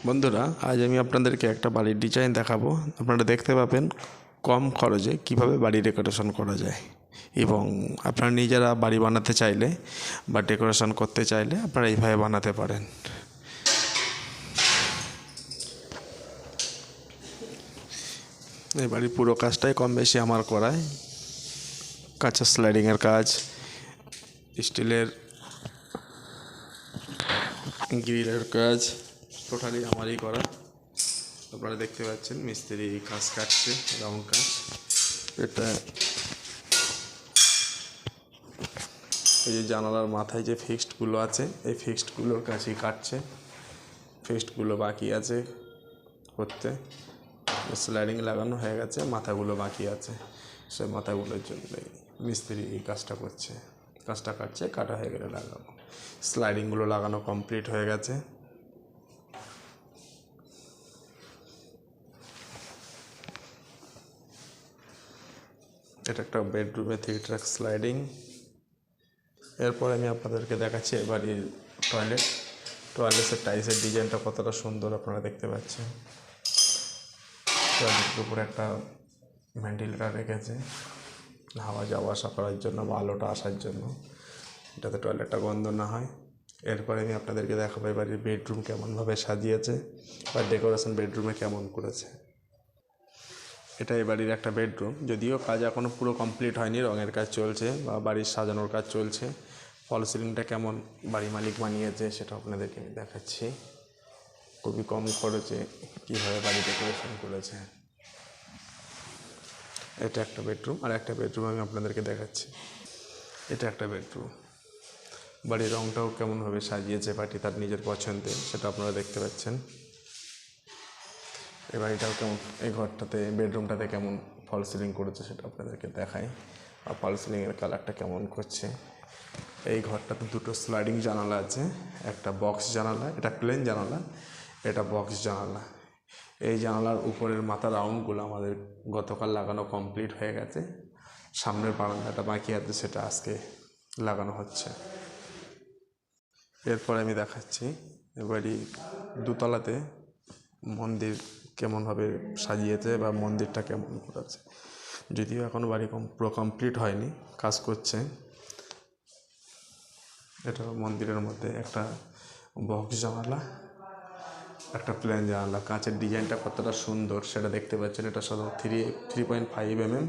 বন্ধুরা, আজ আমি আপনাদেরকে একটা বাড়ির ডিজাইন দেখাবো। আপনারা দেখতে পাবেন কম খরচে কিভাবে বাড়ি ডেকোরেশন করা যায়, এবং আপনারা নিজেরা বাড়ি বানাতে চাইলে বা ডেকোরেশন করতে চাইলে আপনারা এইভাবে বানাতে পারেন। এই বাড়ির পুরো কাজটাই কম বেশি আমার করায়। কাঁচা স্লাইডিংয়ের কাজ, স্টিলের গ্রিলের কাজ টোটালি আমারই করা। আপনারা দেখতে পাচ্ছেন মিস্ত্রি কাজ কাটছে, রাউন্ড কাজ। এটা এই যে জানালার মাথায় যে ফিক্সডগুলো আছে, এই ফিক্সডগুলোর কাজই কাটছে। ফিক্সডগুলো বাকি আছে করতে। স্লাইডিং লাগানো হয়ে গেছে, মাথাগুলো বাকি আছে। সে মাথাগুলোর জন্য মিস্ত্রি এই কাজটা করছে, কাজটা কাটছে, কাটা হয়ে গেলে লাগাবো। স্লাইডিংগুলো লাগানো কমপ্লিট হয়ে গেছে। এটা একটা বেডরুমে 3 ট্র্যাক স্লাইডিং। এরপর আমি আপনাদেরকে দেখাচ্ছি বাড়ির টয়লেটের টাইলসের ডিজাইনটা কতটা সুন্দর আপনারা দেখতে পাচ্ছেন। টয়লেটের উপরে একটা ভেন্টিলেটর রেখেছে হাওয়া যাওয়া আসা করার জন্য বা আলোটা আসার জন্য, যাতে টয়লেটটা গন্ধ না হয়। এরপরে আমি আপনাদেরকে দেখাবো বাড়ির বেডরুম কেমনভাবে সাজিয়েছে বা ডেকোরেশন বেডরুমে কেমন করেছে। এটা এই বাড়ির একটা বেডরুম, যদিও কাজ এখনও পুরো কমপ্লিট হয়নি, রঙের কাজ চলছে বা বাড়ির সাজানোর কাজ চলছে। ফল সিলিংটা কেমন বাড়ি মালিক বানিয়েছে সেটা আপনাদেরকে আমি দেখাচ্ছি। খুবই কম খরচে কীভাবে বাড়ি ডেকোরেশন করেছে। এটা একটা বেডরুম, আর একটা বেডরুম আমি আপনাদেরকে দেখাচ্ছি। এটা একটা বেডরুম, বাড়ির রঙটাও কেমনভাবে সাজিয়েছে বাড়ি তার নিজের পছন্দে, সেটা আপনারা দেখতে পাচ্ছেন। এই বাড়িটাও কেমন, এই ঘরটাতে বেডরুমটাতে কেমন ফল সিলিং করেছে সেটা আপনাদেরকে দেখায়, আর ফল সিলিংয়ের কালারটা কেমন করছে। এই ঘরটাতে 2টো স্লাইডিং জানালা আছে, একটা বক্স জানালা, এটা প্লেন জানালা, এটা বক্স জানালা। এই জানালার উপরের মাথা রাউন্ডগুলো আমাদের গতকাল লাগানো কমপ্লিট হয়ে গেছে। সামনের বারান্দাটা বাকি আছে, সেটা আজকে লাগানো হচ্ছে। এরপরে আমি দেখাচ্ছি এবারই দোতলাতে মন্দির কেমনভাবে সাজিয়েছে বা মন্দিরটা কেমন করেছে। যদিও এখনও বাড়ি পুরো কমপ্লিট হয়নি, কাজ করছে। এটা মন্দিরের মধ্যে একটা বক্স জানালা, একটা প্লেন জানালা। কাঁচের ডিজাইনটা কতটা সুন্দর সেটা দেখতে পাচ্ছেন। এটা সাধারণত 3.5 mm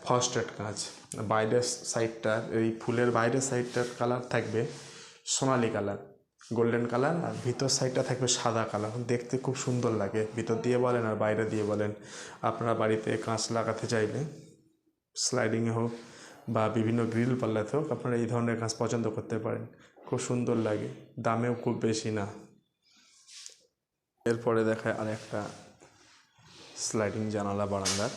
ফ্রস্টেড কাঁচ। বাইরের সাইডটা, এই ফুলের বাইরের সাইডটার কালার থাকবে সোনালি কালার, গোল্ডেন কালার, আর ভিতর সাইডটা থাকবে সাদা কালার। দেখতে খুব সুন্দর লাগে, ভিতর দিয়ে বলেন আর বাইরে দিয়ে বলেন। আপনারা বাড়িতে কাঁচ লাগাতে চাইলে, স্লাইডিংয়ে হোক বা বিভিন্ন গ্রিল পাল্লাতে হোক, আপনারা এই ধরনের কাঁচ পছন্দ করতে পারেন। খুব সুন্দর লাগে, দামেও খুব বেশি না। এরপরে দেখায় আর একটা স্লাইডিং জানালা বারান্দার।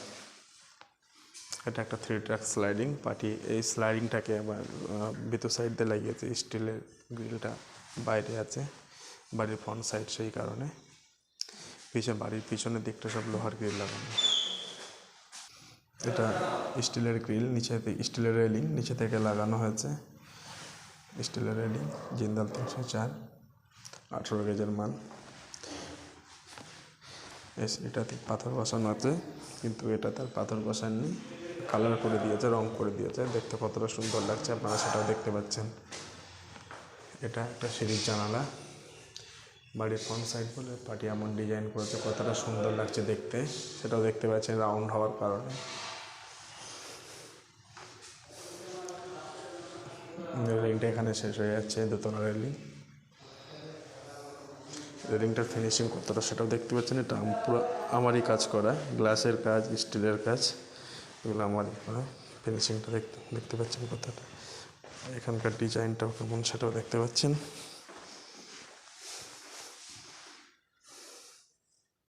এটা একটা 3 ট্র্যাক স্লাইডিং পার্টি। এই স্লাইডিংটাকে ভিতর সাইড দিয়ে লাগিয়েছে, স্টিলের গ্রিলটা বাইরে আছে বাড়ির ফ্রন্ট সাইড, সেই কারণে বাড়ির পিছনের দিকটা সব লোহার গ্রিল লাগানো। এটা স্টিলের গ্রিল, নিচে স্টিলের রেলিং নিচে থেকে লাগানো হয়েছে। স্টিলের রেলিং, জিন্দাল 304, 18 গেজের মাল। এটাতে পাথর বসানো আছে, কিন্তু এটা তার পাথর বসাননি, কালার করে দিয়েছে, রং করে দিয়েছে। দেখতে কতটা সুন্দর লাগছে আপনারা সেটাও দেখতে পাচ্ছেন। এটা একটা সিঁড়ির জানালা, বাড়ির ফ্রন্ট সাইড বলে পার্টি এমন ডিজাইন করেছে, কতটা সুন্দর লাগছে দেখতে সেটাও দেখতে পাচ্ছেন রাউন্ড হওয়ার কারণে। রেলিংটা এখানে শেষ হয়ে যাচ্ছে, দোতলা রেলিং। রেলিংটার ফিনিশিং কতটা সেটাও দেখতে পাচ্ছেন। এটা পুরো আমারই কাজ করা, গ্লাসের কাজ, স্টিলের কাজ, এগুলো আমারই করা। ফিনিশিংটা দেখতে পাচ্ছেন কতটা, এখানকার ডিজাইনটাও কেমন সেটাও দেখতে পাচ্ছেন।